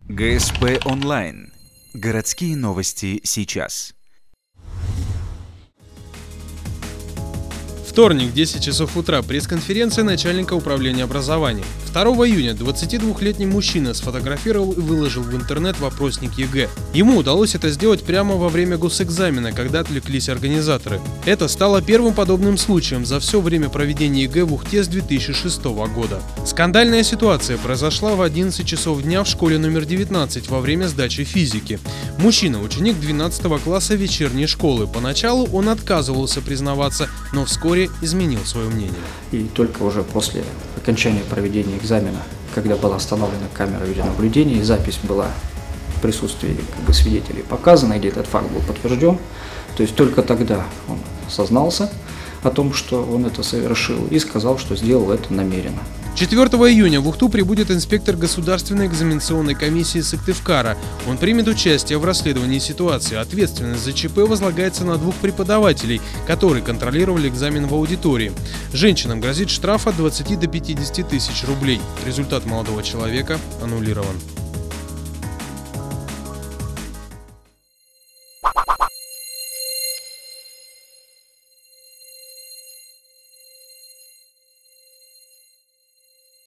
ГСП онлайн. Городские новости сейчас. Вторник, 10 часов утра, пресс-конференция начальника управления образования. 2 июня 22-летний мужчина сфотографировал и выложил в интернет вопросник ЕГЭ. Ему удалось это сделать прямо во время госэкзамена, когда отвлеклись организаторы. Это стало первым подобным случаем за все время проведения ЕГЭ в Ухте с 2006 года. Скандальная ситуация произошла в 11 часов дня в школе номер 19 во время сдачи физики. Мужчина, ученик 12 класса вечерней школы. Поначалу он отказывался признаваться, но вскоре изменил свое мнение. И только уже после окончания проведения экзамена, когда была установлена камера видеонаблюдения и запись была в присутствии свидетелей показана, где этот факт был подтвержден, то есть только тогда он сознался о том, что он это совершил, и сказал, что сделал это намеренно. 4 июня в Ухту прибудет инспектор Государственной экзаменационной комиссии Сыктывкара. Он примет участие в расследовании ситуации. Ответственность за ЧП возлагается на 2 преподавателей, которые контролировали экзамен в аудитории. Женщинам грозит штраф от 20 до 50 тысяч рублей. Результат молодого человека аннулирован.